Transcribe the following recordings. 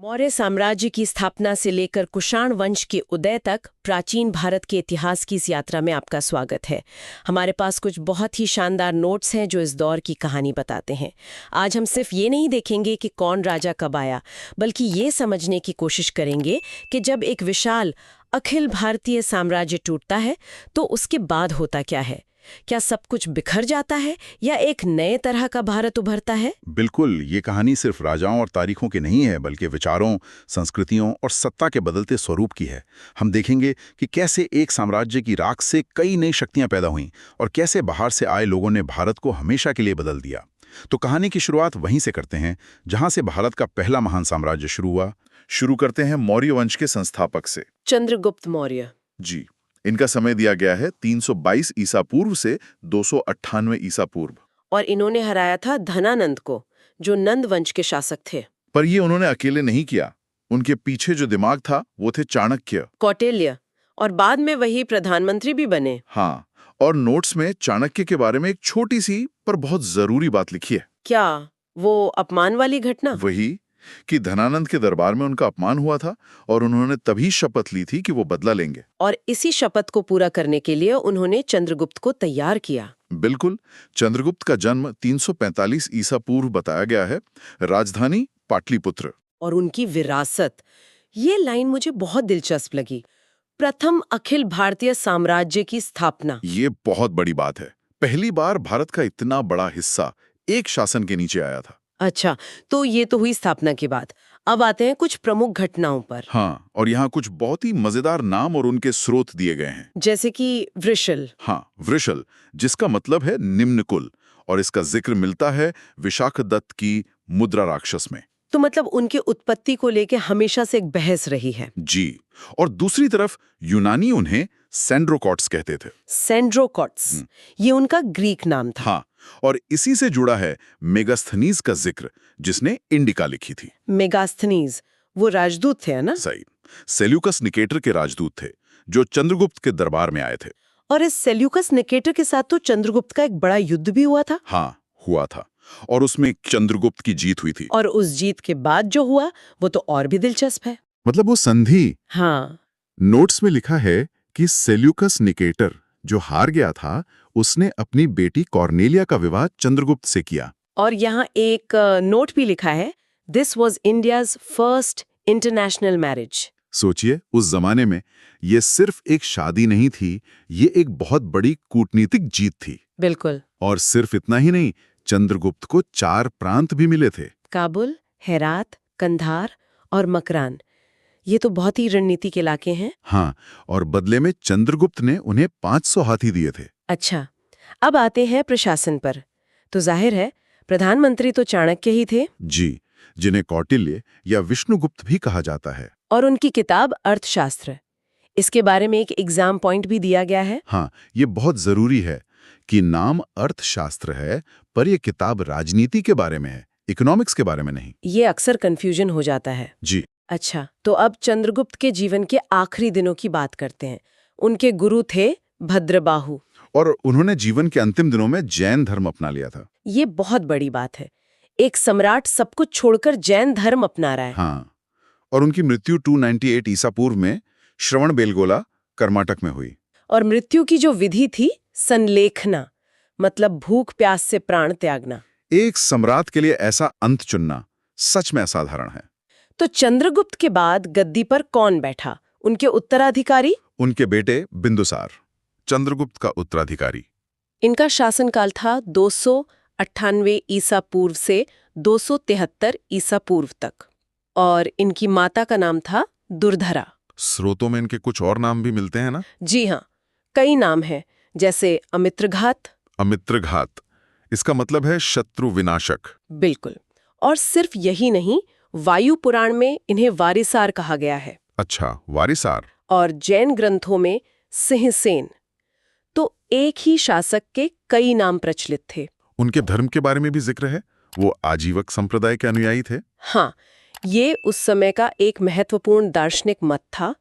मौर्य साम्राज्य की स्थापना से लेकर कुषाण वंश के उदय तक प्राचीन भारत के इतिहास की इस यात्रा में आपका स्वागत है। हमारे पास कुछ बहुत ही शानदार नोट्स हैं जो इस दौर की कहानी बताते हैं। आज हम सिर्फ ये नहीं देखेंगे कि कौन राजा कब आया, बल्कि ये समझने की कोशिश करेंगे कि जब एक विशाल अखिल भारतीय साम्राज्य टूटता है तो उसके बाद होता क्या है। क्या सब कुछ बिखर जाता है या एक नए तरह का भारत उभरता है? बिल्कुल, ये कहानी सिर्फ राजाओं और तारीखों की नहीं है, बल्कि विचारों, संस्कृतियों और सत्ता के बदलते स्वरूप की है। हम देखेंगे कि कैसे एक साम्राज्य की राख से कई नई शक्तियां पैदा हुईं और कैसे बाहर से आए लोगों ने भारत को हमेशा के लिए बदल दिया। तो कहानी की शुरुआत वहीं से करते हैं, जहां से भारत का पहला महान साम्राज्य शुरू हुआ। शुरू करते हैं मौर्य वंश के संस्थापक से, चंद्रगुप्त मौर्य। जी। इनका समय दिया गया है 322 ईसा पूर्व से 298 ईसा पूर्व। और इन्होंने हराया था धनानंद को, जो नंद वंश के शासक थे। पर ये उन्होंने अकेले नहीं किया। उनके पीछे जो दिमाग था वो थे चाणक्य, कौटिल्य, और बाद में वही प्रधानमंत्री भी बने। हाँ। और नोट्स में चाणक्य के बारे में एक छोटी सी पर बहुत जरूरी बात लिखी है। क्या वो अपमान वाली घटना? वही कि धनानंद के दरबार में उनका अपमान हुआ था और उन्होंने तभी शपथ ली थी कि वो बदला लेंगे। और इसी शपथ को पूरा करने के लिए उन्होंने चंद्रगुप्त को तैयार किया। बिल्कुल। चंद्रगुप्त का जन्म 345 ईसा पूर्व बताया गया है। राजधानी पाटलिपुत्र। और उनकी विरासत, ये लाइन मुझे बहुत दिलचस्प लगी। प्रथम अखिल भारतीय साम्राज्य की स्थापना। ये बहुत बड़ी बात है। पहली बार भारत का इतना बड़ा हिस्सा एक शासन के नीचे आया था। अच्छा, तो ये तो हुई स्थापना की बात। अब आते हैं कुछ प्रमुख घटनाओं पर। हाँ, और यहाँ कुछ बहुत ही मजेदार नाम और उनके स्रोत दिए गए हैं। जैसे कि वृषल। हाँ, वृषल, जिसका मतलब है निम्न कुल, और इसका जिक्र मिलता है विशाखदत्त की मुद्रा राक्षस में। तो मतलब उनकी उत्पत्ति को लेके हमेशा से एक बहस रही है। जी। और दूसरी तरफ यूनानी उन्हें सेंड्रोकॉट्स कहते थे। सेंड्रोकॉट्स, ये उनका ग्रीक नाम था। हाँ, और इसी से जुड़ा है मेगास्थनीज का जिक्र, जिसने इंडिका लिखी थी। मेगास्थनीज वो राजदूत थे, है ना? सही। सेल्यूकस निकेटर के राजदूत थे, जो चंद्रगुप्त के दरबार में आए थे। और इस सेल्यूकस निकेटर के साथ तो चंद्रगुप्त का एक बड़ा युद्ध भी हुआ था। हाँ, हुआ था, और उसमें चंद्रगुप्त की जीत हुई थी। और उस जीत के बाद जो हुआ वो तो और भी दिलचस्प है। मतलब वो संधि। हाँ। नोट्स में लिखा है कि सेल्यूकस निकेटर जो हार गया था, उसने अपनी बेटी कॉर्नेलिया का विवाह चंद्रगुप्त से किया। और यहाँ एक नोट भी लिखा है, this was India's first international marriage. सोचिए, उस जमाने में ये सिर्फ एक शादी नहीं थी, ये एक बहुत बड़ी कूटनीतिक जीत थी। बिल्कुल। और सिर्फ इतना ही नहीं, चंद्रगुप्त को 4 प्रांत भी मिले थे। काबुल, हेरात, कंधार और मकरान। ये तो बहुत ही रणनीतिक इलाके हैं। हाँ, और बदले में चंद्रगुप्त ने उन्हें 500 हाथी दिए थे। अच्छा, अब आते हैं प्रशासन पर। तो जाहिर है प्रधानमंत्री तो चाणक्य ही थे। जी, जिन्हें कौटिल्य या विष्णुगुप्त भी कहा जाता है। और उनकी किताब अर्थशास्त्र, इसके बारे में एक एग्जाम पॉइंट भी दिया गया है। हाँ, ये बहुत जरूरी है कि नाम अर्थशास्त्र है, पर यह किताब राजनीति के बारे में है, इकोनॉमिक्स के बारे में नहीं। ये अक्सर कंफ्यूजन हो जाता है। जी। अच्छा, तो अब चंद्रगुप्त के जीवन के आखिरी दिनों की बात करते हैं। उनके गुरु थे भद्रबाहु। और उन्होंने जीवन के अंतिम दिनों में जैन धर्म अपना लिया था। ये बहुत बड़ी बात है, एक सम्राट सब कुछ छोड़कर जैन धर्म अपना रहा है। हाँ, और उनकी मृत्यु 298 ईसा पूर्व में श्रवणबेलगोला, कर्नाटक में हुई। और मृत्यु की जो विधि थी, संलेखना, मतलब भूख प्यास से प्राण त्यागना। एक सम्राट के लिए ऐसा अंत चुनना सच में असाधारण है। तो चंद्रगुप्त के बाद गद्दी पर कौन बैठा? उनके उत्तराधिकारी? उनके बेटे बिंदुसार, चंद्रगुप्त का उत्तराधिकारी। इनका शासनकाल था 298 ईसा पूर्व से 273 ईसा पूर्व तक। और इनकी माता का नाम था दुर्धरा। स्रोतों में इनके कुछ और नाम भी मिलते हैं ना? जी हाँ, कई नाम हैं, जैसे अमित्रघात। अमित्रघात, इसका मतलब है शत्रु विनाशक। बिल्कुल। और सिर्फ यही नहीं, वायु पुराण में इन्हें वारिसार कहा गया है। अच्छा, वारिसार। और जैन ग्रंथों में सिंहसेन। तो एक ही शासक के कई नाम प्रचलित थे। उनके धर्म के बारे में भी जिक्र है, वो आजीवक संप्रदाय के अनुयायी थे। हाँ, ये उस समय का एक महत्वपूर्ण दार्शनिक मत था।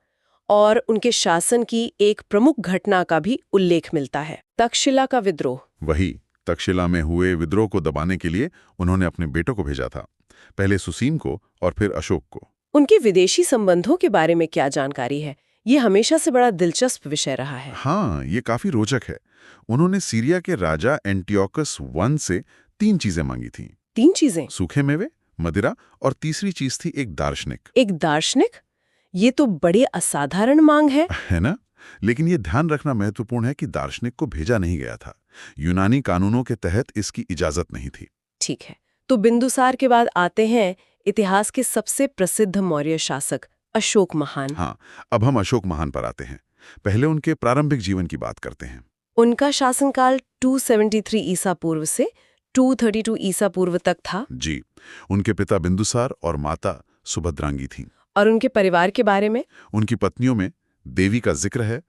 और उनके शासन की एक प्रमुख घटना का भी उल्लेख मिलता है, तक्षशिला का विद्रोह। वही, तक्षशिला में हुए विद्रोह को दबाने के लिए उन्होंने अपने बेटों को भेजा था, पहले सुसीम को और फिर अशोक को। उनके विदेशी संबंधों के बारे में क्या जानकारी है? ये हमेशा से बड़ा दिलचस्प विषय रहा है। हाँ, ये काफी रोचक है। उन्होंने सीरिया के राजा एंटियोकस I से 3 चीजें मांगी थीं। 3 चीजें? सूखे मेवे, मदिरा और तीसरी चीज थी एक दार्शनिक। एक दार्शनिक? ये तो बड़ी असाधारण मांग है ना? लेकिन ये ध्यान रखना महत्वपूर्ण है कि दार्शनिक को भेजा नहीं गया था। यूनानी कानूनों के तहत इसकी इजाजत नहीं थी। ठीक है, तो बिंदुसार के बाद आते हैं इतिहास के सबसे प्रसिद्ध मौर्य शासक अशोक महान। हाँ, अब हम अशोक महान पर आते हैं। पहले उनके प्रारंभिक जीवन की बात करते हैं। उनका शासनकाल 273 ईसा पूर्व से 232 ईसा पूर्व तक था। जी, उनके पिता बिंदुसार और माता सुभद्रांगी थीं। और उनके परिवार के बारे में? उनकी पत्नियों में देवी का जिक्र है,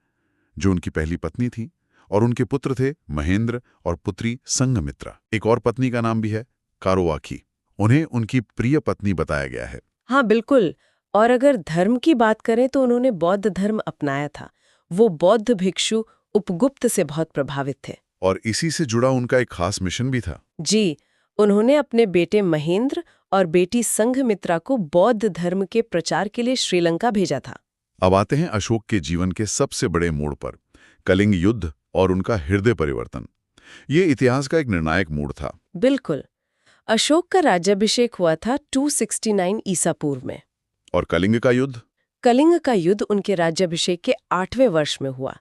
जो उनकी पहली पत्नी थी, और उनके पुत्र थे महेंद्र और पुत्री संघमित्रा। एक और पत्नी का नाम भी है, कारोवाकी। उन्हें उनकी प्रिय पत्नी बताया गया है। हाँ बिल्कुल। और अगर धर्म की बात करें तो उन्होंने बौद्ध धर्म अपनाया था। वो बौद्ध भिक्षु उपगुप्त से बहुत प्रभावित थे। और इसी से जुड़ा उनका एक खास मिशन भी था। जी, उन्होंने अपने बेटे महेंद्र और बेटी संघमित्रा को बौद्ध धर्म के प्रचार के लिए श्रीलंका भेजा था। अब आते हैं अशोक के जीवन के सबसे बड़े मोड़ पर, कलिंग युद्ध और उनका हृदय परिवर्तन। ये इतिहास का एक निर्णायक मोड़ था। बिल्कुल। अशोक का राज्याभिषेक हुआ था 269 ईसा पूर्व में। और कलिंग का युद्ध? कलिंग का युद्ध उनके राज्याभिषेक के 8वें वर्ष में हुआ,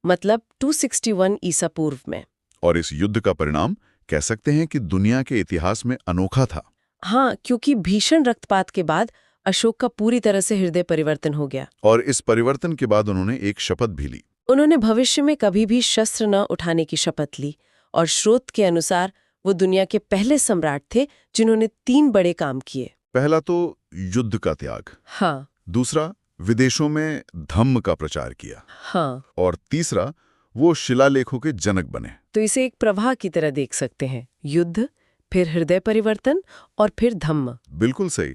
मतलब 261 ईसा पूर्व में। और इस युद्ध का परिणाम कह सकते हैं कि दुनिया के इतिहास में अनोखा था। हाँ, क्योंकि भीषण रक्तपात के बाद अशोक का पूरी तरह से हृदय परिवर्तन हो गया। और इस परिवर्तन के बाद उन्होंने एक शपथ भी ली। उन्होंने भविष्य में कभी भी शस्त्र न उठाने की शपथ ली, और स्रोत के अनुसार वो दुनिया के पहले सम्राट थे जिन्होंने 3 बड़े काम किए। पहला तो युद्ध का त्याग। हाँ। दूसरा, विदेशों में धम्म का प्रचार किया। हाँ। और तीसरा, वो शिलालेखों के जनक बने। तो इसे एक प्रवाह की तरह देख सकते हैं, युद्ध, फिर हृदय परिवर्तन और फिर धम्म। बिल्कुल सही।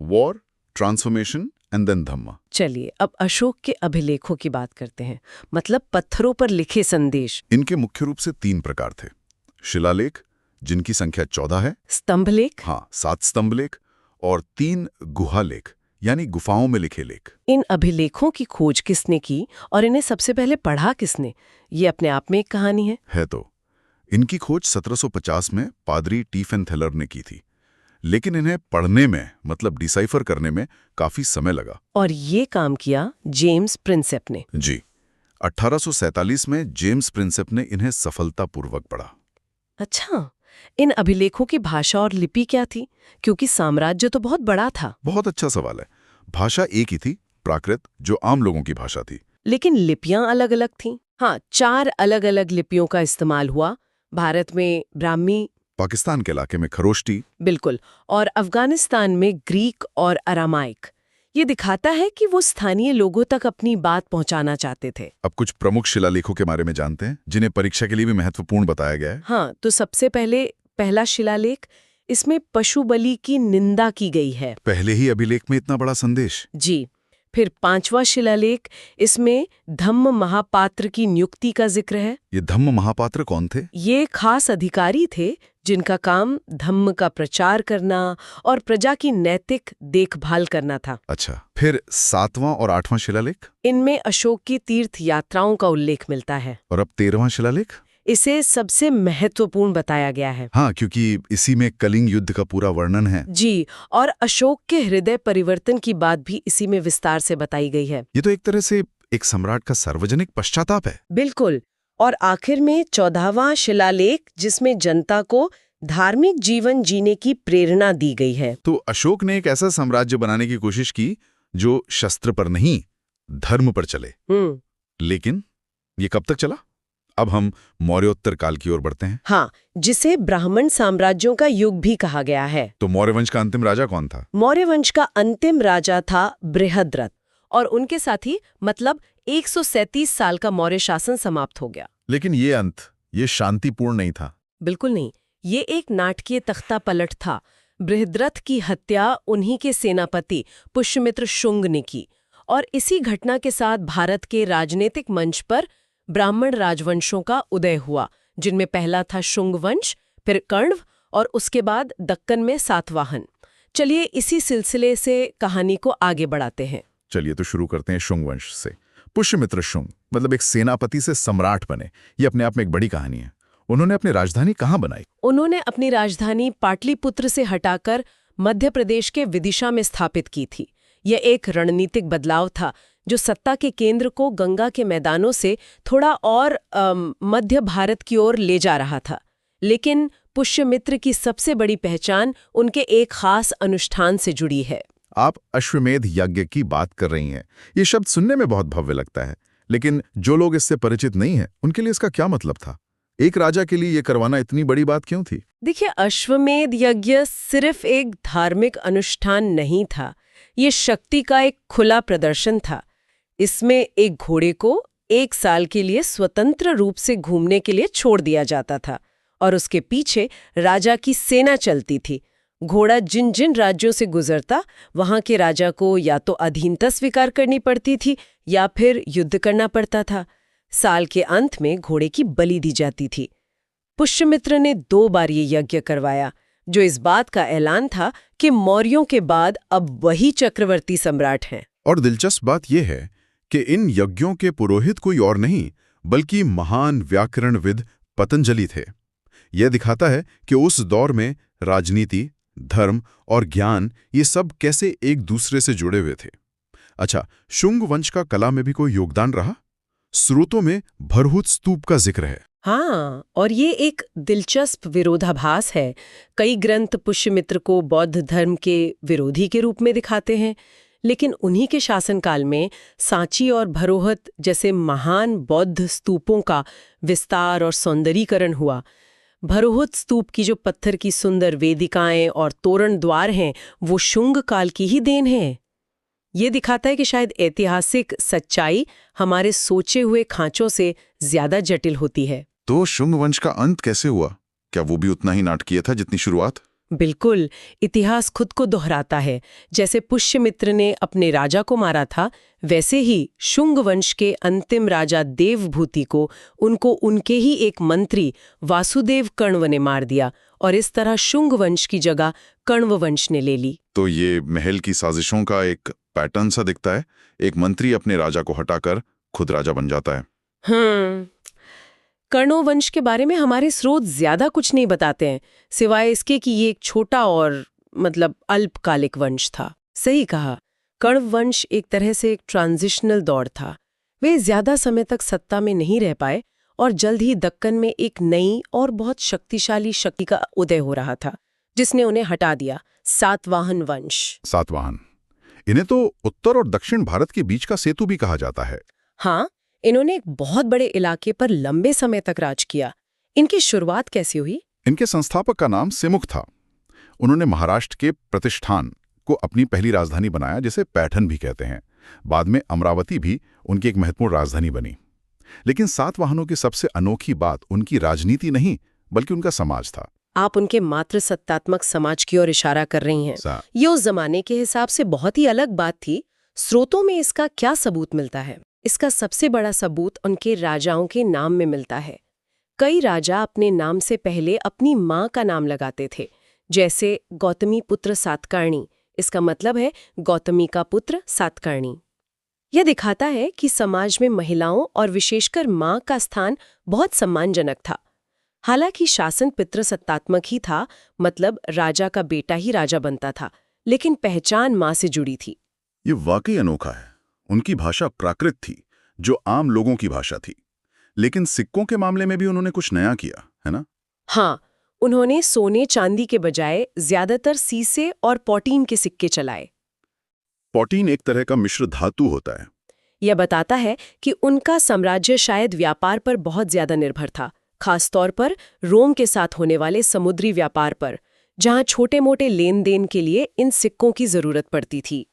वॉर, ट्रांसफॉर्मेशन एंड देन धम्म। चलिए अब अशोक के अभिलेखों की बात करते हैं, मतलब पत्थरों पर लिखे संदेश। इनके मुख्य रूप से 3 प्रकार थे। शिलालेख, जिनकी संख्या 14 है। स्तंभलेख? हाँ, 7 स्तंभलेख। और 3 गुहालेख, यानी गुफाओं में लिखे लेख। इन अभिलेखों की खोज किसने की और इन्हें सबसे पहले पढ़ा किसने, ये अपने आप में एक कहानी है तो इनकी खोज 1750 में पादरी टीफेनथेलर ने की थी, लेकिन इन्हें पढ़ने में, मतलब डिसाइफर करने में काफी समय लगा। और ये काम किया जेम्स प्रिंसेप ने। जी, 1847 में जेम्स प्रिंसेप ने इन्हें सफलतापूर्वक पढ़ा। अच्छा, इन अभिलेखों की भाषा और लिपि क्या थी, क्योंकि साम्राज्य तो बहुत बड़ा था। बहुत अच्छा सवाल है। भाषा एक ही थी, प्राकृत, जो आम लोगों की भाषा थी। लेकिन लिपियां अलग अलग थीं। हाँ, 4 अलग अलग लिपियों का इस्तेमाल हुआ। भारत में ब्राह्मी, पाकिस्तान के इलाके में खरोष्टी, बिल्कुल, और अफगानिस्तान में ग्रीक और अरामाइक। ये दिखाता है कि वो स्थानीय लोगों तक अपनी बात पहुंचाना चाहते थे। अब कुछ प्रमुख शिलालेखों के बारे में जानते हैं, जिन्हें परीक्षा के लिए भी महत्वपूर्ण बताया गया है। हाँ, तो सबसे पहला शिलालेख, इसमें पशु बलि की निंदा की गई है। पहले ही अभिलेख में इतना बड़ा संदेश। जी। फिर 5वां शिलालेख, इसमें धम्म महापात्र की नियुक्ति का जिक्र है। ये धम्म महापात्र कौन थे? ये खास अधिकारी थे जिनका काम धम्म का प्रचार करना और प्रजा की नैतिक देखभाल करना था। अच्छा, फिर 7वां और 8वां शिलालेख? इनमें अशोक की तीर्थ यात्राओं का उल्लेख मिलता है। और अब 13वां शिलालेख? इसे सबसे महत्वपूर्ण बताया गया है। हाँ, क्योंकि इसी में कलिंग युद्ध का पूरा वर्णन है। जी, और अशोक के हृदय परिवर्तन की बात भी इसी में विस्तार से बताई गई है। ये तो एक तरह से एक सम्राट का सार्वजनिक पश्चाताप है। बिल्कुल। और आखिर में 14वां शिलालेख, जिसमें जनता को धार्मिक जीवन जीने की प्रेरणा दी गई है। तो अशोक ने एक ऐसा साम्राज्य बनाने की कोशिश की जो शस्त्र पर नहीं, धर्म पर चले। लेकिन ये कब तक चला? अब हम मौर्योत्तर काल की ओर बढ़ते हैं। हाँ, जिसे ब्राह्मण साम्राज्यों का युग भी कहा गया है। तो मौर्य वंश का अंतिम राजा कौन था? मौर्य वंश का अंतिम राजा था बृहद्रथ, और उनके साथ ही मतलब 137 साल का मौर्य शासन समाप्त हो गया। लेकिन ये अंत, ये शांतिपूर्ण नहीं था। बिल्कुल नहीं, ये एक नाटकीय तख्ता पलट था। बृहद्रथ की हत्या उन्हीं के सेनापति पुष्यमित्र शुंग ने की, और इसी घटना के साथ भारत के राजनीतिक मंच पर ब्राह्मण राजवंशों का उदय हुआ, जिनमें पहला था शुंग वंश, फिर कण्व और उसके बाद दक्कन में सातवाहन। चलिए इसी सिलसिले से कहानी को आगे बढ़ाते हैं। चलिए तो शुरू करते हैं शुंग वंश से। पुष्यमित्र शुंग मतलब एक सेनापति से सम्राट बने, ये अपने आप में एक बड़ी कहानी है। उन्होंने अपनी राजधानी कहाँ बनाई? उन्होंने अपनी राजधानी पाटलिपुत्र से हटाकर मध्य प्रदेश के विदिशा में स्थापित की थी। यह एक रणनीतिक बदलाव था जो सत्ता के केंद्र को गंगा के मैदानों से थोड़ा और मध्य भारत की ओर ले जा रहा था। लेकिन पुष्यमित्र की सबसे बड़ी पहचान उनके एक खास अनुष्ठान से जुड़ी है। आप अश्वमेध यज्ञ की बात कर रही हैं। ये शब्द सुनने में बहुत भव्य लगता है, लेकिन जो लोग इससे परिचित नहीं हैं, उनके लिए इसका क्या मतलब था? एक राजा के लिए ये करवाना इतनी बड़ी बात क्यों थी? देखिए, अश्वमेध यज्ञ सिर्फ एक धार्मिक अनुष्ठान नहीं था, ये शक्ति का एक खुला प्रदर्शन था। इसमें एक घोड़े को 1 साल के लिए स्वतंत्र रूप से घूमने के लिए छोड़ दिया जाता था और उसके पीछे राजा की सेना चलती थी। घोड़ा जिन जिन राज्यों से गुजरता, वहां के राजा को या तो अधीनता स्वीकार करनी पड़ती थी या फिर युद्ध करना पड़ता था। साल के अंत में घोड़े की बलि दी जाती थी। पुष्यमित्र ने 2 बार ये यज्ञ करवाया, जो इस बात का ऐलान था कि मौर्यों के बाद अब वही चक्रवर्ती सम्राट हैं। और दिलचस्प बात यह है कि इन यज्ञों के पुरोहित कोई और नहीं बल्कि महान व्याकरणविद पतंजलि थे। यह दिखाता है कि उस दौर में राजनीति, धर्म और ज्ञान ये सब कैसे एक दूसरे से जुड़े हुए थे। अच्छा, शुंग वंश का कला में भी कोई योगदान रहा? स्रोतों में भरहुत स्तूप का जिक्र है। हाँ, और ये एक दिलचस्प विरोधाभास है। कई ग्रंथ पुष्यमित्र को बौद्ध धर्म के विरोधी के रूप में दिखाते हैं, लेकिन उन्हीं के शासनकाल में सांची और भरोहत जैसे महान बौद्ध स्तूपों का विस्तार और सौंदर्यीकरण हुआ। भरोहत स्तूप की जो पत्थर की सुंदर वेदिकाएं और तोरण द्वार हैं, वो शुंग काल की ही देन है। ये दिखाता है कि शायद ऐतिहासिक सच्चाई हमारे सोचे हुए खांचों से ज्यादा जटिल होती है। तो शुंग वंश का अंत कैसे हुआ? क्या वो भी उतना ही नाटकीय था जितनी शुरुआत? बिल्कुल, इतिहास खुद को दोहराता है। जैसे पुष्यमित्र ने अपने राजा को मारा था, वैसे ही शुंग वंश के अंतिम राजा देवभूति को उनको उनके ही एक मंत्री वासुदेव कण्व ने मार दिया और इस तरह शुंग वंश की जगह कण्व वंश ने ले ली। तो ये महल की साजिशों का एक पैटर्न सा दिखता है। एक मंत्री अपने राजा को हटाकर खुद राजा बन जाता है। कण्व वंश के बारे में हमारे स्रोत ज्यादा कुछ नहीं बताते हैं, सिवाय इसके कि ये एक छोटा और अल्पकालिक वंश था। सही कहा, कण्व वंश एक तरह से एक ट्रांजिशनल दौर था। वे ज्यादा समय तक सत्ता में नहीं रह पाए और जल्द ही दक्कन में एक नई और बहुत शक्तिशाली शक्ति का उदय हो रहा था, जिसने उन्हें हटा दिया, सातवाहन वंश। सातवाहन, इन्हें तो उत्तर और दक्षिण भारत के बीच का सेतु भी कहा जाता है। हाँ, इन्होंने एक बहुत बड़े इलाके पर लंबे समय तक राज किया। इनकी शुरुआत कैसी हुई? इनके संस्थापक का नाम सिमुक था। उन्होंने महाराष्ट्र के प्रतिष्ठान को अपनी पहली राजधानी बनाया, जिसे पैठन भी कहते हैं। बाद में अमरावती भी उनकी एक महत्वपूर्ण राजधानी बनी। लेकिन सातवाहनों की सबसे अनोखी बात उनकी राजनीति नहीं बल्कि उनका समाज था। आप उनके मात्र सत्तात्मक समाज की ओर इशारा कर रही हैं। ये उस जमाने के हिसाब से बहुत ही अलग बात थी। स्रोतों में इसका क्या सबूत मिलता है? इसका सबसे बड़ा सबूत उनके राजाओं के नाम में मिलता है। कई राजा अपने नाम से पहले अपनी माँ का नाम लगाते थे, जैसे गौतमी पुत्र सातकर्णी। इसका मतलब है गौतमी का पुत्र सातकर्णी। यह दिखाता है कि समाज में महिलाओं और विशेषकर माँ का स्थान बहुत सम्मानजनक था। हालांकि शासन पितृसत्तात्मक ही था, मतलब राजा का बेटा ही राजा बनता था, लेकिन पहचान माँ से जुड़ी थी। ये वाकई अनोखा है। उनकी भाषा प्राकृत थी, जो आम लोगों की भाषा थी। लेकिन सिक्कों के मामले में भी उन्होंने कुछ नया किया, है ना? हाँ, उन्होंने सोने चांदी के बजाय ज्यादातर सीसे और पॉटीन के सिक्के चलाए। पॉटीन एक तरह का मिश्र धातु होता है। यह बताता है कि उनका साम्राज्य शायद व्यापार पर बहुत ज्यादा निर्भर था, खासतौर पर रोम के साथ होने वाले समुद्री व्यापार पर, जहां छोटे मोटे लेन देन के लिए इन सिक्कों की जरूरत पड़ती थी।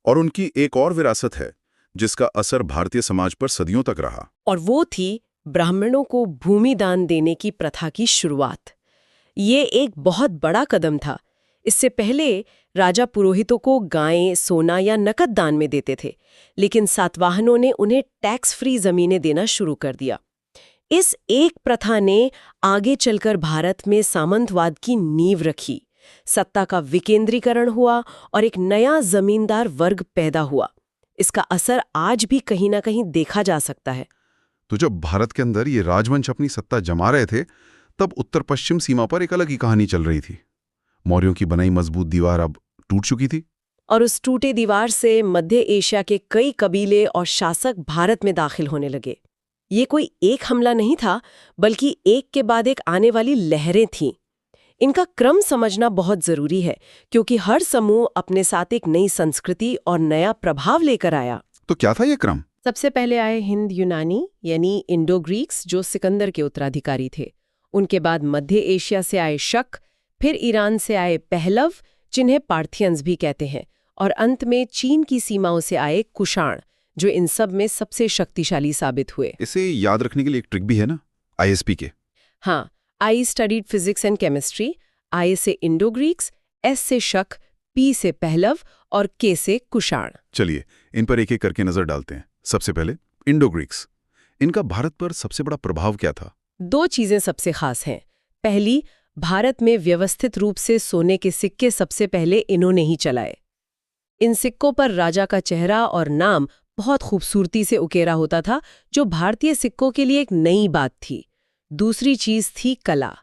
और उनकी एक और विरासत है जिसका असर भारतीय समाज पर सदियों तक रहा, और वो थी ब्राह्मणों को भूमि दान देने की प्रथा की शुरुआत। ये एक बहुत बड़ा कदम था। इससे पहले राजा पुरोहितों को गायें, सोना या नकद दान में देते थे, लेकिन सातवाहनों ने उन्हें टैक्स फ्री जमीनें देना शुरू कर दिया। इस एक प्रथा ने आगे चलकर भारत में सामंतवाद की नींव रखी, सत्ता का विकेंद्रीकरण हुआ और एक नया जमींदार वर्ग पैदा हुआ। इसका असर आज भी कहीं ना कहीं देखा जा सकता है। तो जब भारत के अंदर ये राजवंश अपनी सत्ता जमा रहे थे, तब उत्तर पश्चिम सीमा पर एक अलग ही कहानी चल रही थी। मौर्यों की बनाई मजबूत दीवार अब टूट चुकी थी। और उस टूटे दीवार से मध्य एशिया के कई कबीले और शासक भारत में दाखिल होने लगे। ये कोई एक हमला नहीं था, बल्कि एक के बाद एक आने वाली लहरें थीं। इनका क्रम समझना बहुत जरूरी है, क्योंकि हर समूह अपने साथ एक नई संस्कृति और नया प्रभाव लेकर आया। तो क्या था ये क्रम? सबसे पहले आए हिंद यूनानी यानी इंडो ग्रीक्स, जो सिकंदर के उत्तराधिकारी थे। उनके बाद मध्य एशिया से आए शक, फिर ईरान से आए पहलव, जिन्हें पार्थियंस भी कहते हैं, और अंत में चीन की सीमाओं से आए कुषाण, जो इन सब में सबसे शक्तिशाली साबित हुए। इसे याद रखने के लिए एक ट्रिक भी है ना, ISP के। हाँ, I studied physics and chemistry. I say Indo Greeks, S से शक, पी से पहलव और के से कुषाण। चलिए इन पर एक एक करके नजर डालते हैं। सबसे पहले इंडो ग्रीक्स। इनका भारत पर सबसे बड़ा प्रभाव क्या था? दो चीजें सबसे खास हैं। पहली, भारत में व्यवस्थित रूप से सोने के सिक्के सबसे पहले इन्होंने ही चलाए। इन सिक्कों पर राजा का चेहरा और नाम बहुत खूबसूरती से उकेरा होता था, जो भारतीय सिक्कों के लिए एक नई बात थी। दूसरी चीज थी कला,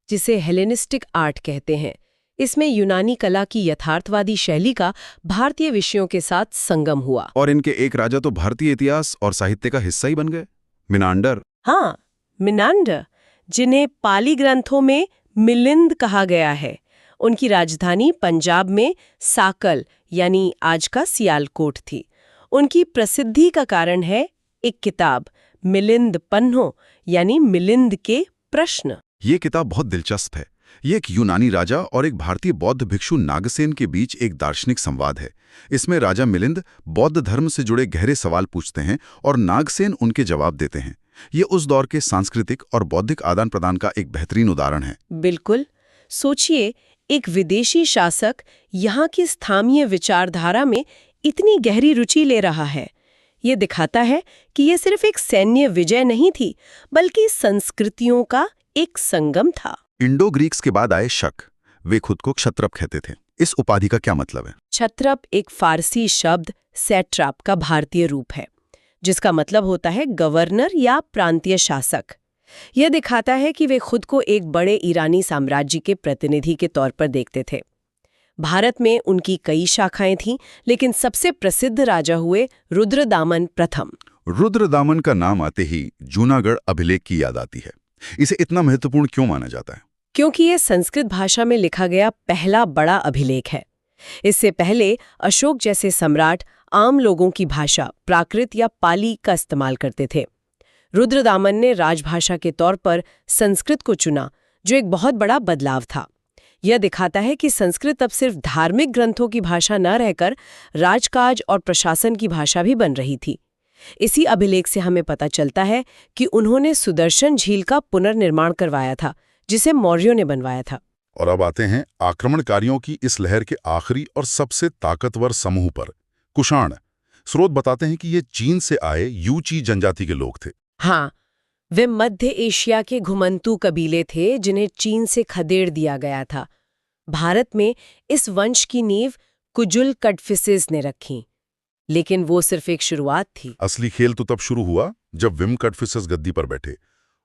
जिसे हेलेनिस्टिक आर्ट कहते हैं। इसमें यूनानी कला की यथार्थवादी शैली का भारतीय विषयों के साथ संगम हुआ। और इनके एक राजा तो भारतीय इतिहास और साहित्य का हिस्सा ही बन गए, मिनांडर। हाँ, मिनांडर, जिन्हें पाली ग्रंथों में मिलिंद कहा गया है। उनकी राजधानी पंजाब में साकल यानी आज का सियालकोट थी। उनकी प्रसिद्धि का कारण है एक किताब, मिलिंद पन्हो यानी मिलिंद के प्रश्न। ये किताब बहुत दिलचस्प है। ये एक यूनानी राजा और एक भारतीय बौद्ध भिक्षु नागसेन के बीच एक दार्शनिक संवाद है। इसमें राजा मिलिंद बौद्ध धर्म से जुड़े गहरे सवाल पूछते हैं और नागसेन उनके जवाब देते हैं। ये उस दौर के सांस्कृतिक और बौद्धिक आदान प्रदान का एक बेहतरीन उदाहरण है। बिल्कुल। सोचिए, एक विदेशी शासक यहाँ की स्थानीय विचारधारा में इतनी गहरी रुचि ले रहा है। ये दिखाता है कि ये सिर्फ एक सैन्य विजय नहीं थी, बल्कि संस्कृतियों का एक संगम था। इंडो ग्रीक्स के बाद आए शक। वे खुद को क्षत्रप कहते थे। इस उपाधि का क्या मतलब है? क्षत्रप एक फारसी शब्द सैट्राप का भारतीय रूप है, जिसका मतलब होता है गवर्नर या प्रांतीय शासक। यह दिखाता है कि वे खुद को एक बड़े ईरानी साम्राज्य के प्रतिनिधि के तौर पर देखते थे। भारत में उनकी कई शाखाएं थीं, लेकिन सबसे प्रसिद्ध राजा हुए रुद्रदामन प्रथम। रुद्रदामन का नाम आते ही जूनागढ़ अभिलेख की याद आती है। इसे इतना महत्वपूर्ण क्यों माना जाता है? क्योंकि ये संस्कृत भाषा में लिखा गया पहला बड़ा अभिलेख है। इससे पहले अशोक जैसे सम्राट आम लोगों की भाषा प्राकृत या पाली का इस्तेमाल करते थे। रुद्रदामन ने राजभाषा के तौर पर संस्कृत को चुना, जो एक बहुत बड़ा बदलाव था। यह दिखाता है कि संस्कृत अब सिर्फ धार्मिक ग्रंथों की भाषा न रहकर राजकाज और प्रशासन की भाषा भी बन रही थी। इसी अभिलेख से हमें पता चलता है कि उन्होंने सुदर्शन झील का पुनर्निर्माण करवाया था, जिसे मौर्यों ने बनवाया था। और अब आते हैं आक्रमणकारियों की इस लहर के आखिरी और सबसे ताकतवर समूह पर, कुषाण। स्रोत बताते हैं कि ये चीन से आए यूची जनजाति के लोग थे। हाँ, वे मध्य एशिया के घुमंतू कबीले थे, जिन्हें चीन से खदेड़ दिया गया था। भारत में इस वंश की नींव कुजुल कडफिसेस ने रखी, लेकिन वो सिर्फ एक शुरुआत थी। असली खेल तो तब शुरू हुआ जब विम कडफिसेस गद्दी पर बैठे।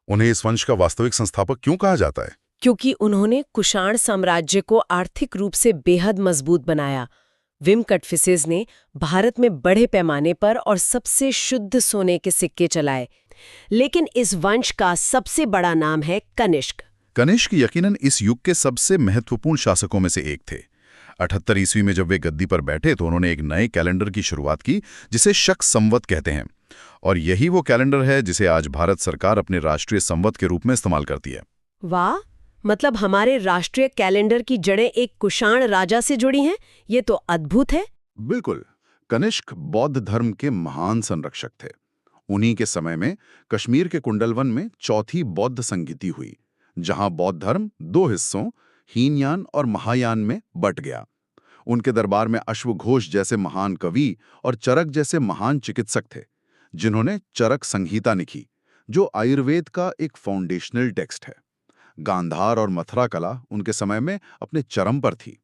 उन्हें इस वंश का वास्तविक संस्थापक क्यों कहा जाता है? क्योंकि उन्होंने कुषाण साम्राज्य को आर्थिक रूप से बेहद मजबूत बनाया। विम कडफिसेस ने भारत में बड़े पैमाने पर और सबसे शुद्ध सोने के सिक्के चलाए। लेकिन इस वंश का सबसे बड़ा नाम है कनिष्क। कनिष्क यकीनन इस युग के सबसे महत्वपूर्ण शासकों में से एक थे। 78 ईस्वी में जब वे गद्दी पर बैठे तो उन्होंने एक नए कैलेंडर की शुरुआत की, जिसे शक संवत कहते हैं। और यही वो कैलेंडर है जिसे आज भारत सरकार अपने राष्ट्रीय संवत के रूप में इस्तेमाल करती है। वाह, मतलब हमारे राष्ट्रीय कैलेंडर की जड़ें एक कुषाण राजा से जुड़ी हैं। ये तो अद्भुत है। बिल्कुल। कनिष्क बौद्ध धर्म के महान संरक्षक थे। उन्हीं के समय में कश्मीर के कुंडलवन में चौथी बौद्ध संगीति हुई, जहां बौद्ध धर्म 2 हिस्सों हीनयान और महायान में बट गया। उनके दरबार में अश्वघोष जैसे महान कवि और चरक जैसे महान चिकित्सक थे, जिन्होंने चरक संहिता लिखी, जो आयुर्वेद का एक फाउंडेशनल टेक्स्ट है। गांधार और मथुरा कला उनके समय में अपने चरम पर थी।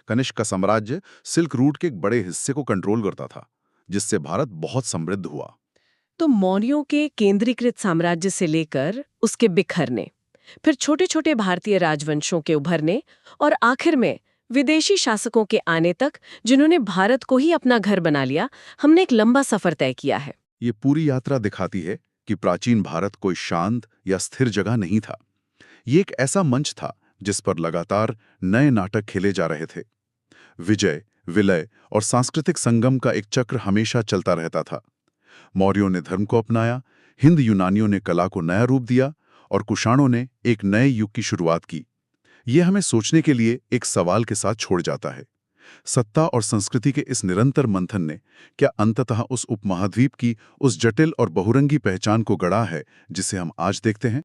कनिष्क का साम्राज्य सिल्क रूट के एक बड़े हिस्से को कंट्रोल करता था, जिससे भारत बहुत समृद्ध हुआ। तो मौर्यों के केंद्रीकृत साम्राज्य से लेकर उसके बिखरने, फिर छोटे छोटे भारतीय राजवंशों के उभरने और आखिर में विदेशी शासकों के आने तक, जिन्होंने भारत को ही अपना घर बना लिया, हमने एक लंबा सफर तय किया है। ये पूरी यात्रा दिखाती है कि प्राचीन भारत कोई शांत या स्थिर जगह नहीं था। ये एक ऐसा मंच था जिस पर लगातार नए नाटक खेले जा रहे थे। विजय, विलय और सांस्कृतिक संगम का एक चक्र हमेशा चलता रहता था। मौर्यों ने धर्म को अपनाया, हिंद यूनानियों ने कला को नया रूप दिया और कुषाणों ने एक नए युग की शुरुआत की। ये हमें सोचने के लिए एक सवाल के साथ छोड़ जाता है। सत्ता और संस्कृति के इस निरंतर मंथन ने क्या अंततः उस उपमहाद्वीप की उस जटिल और बहुरंगी पहचान को गढ़ा है जिसे हम आज देखते हैं?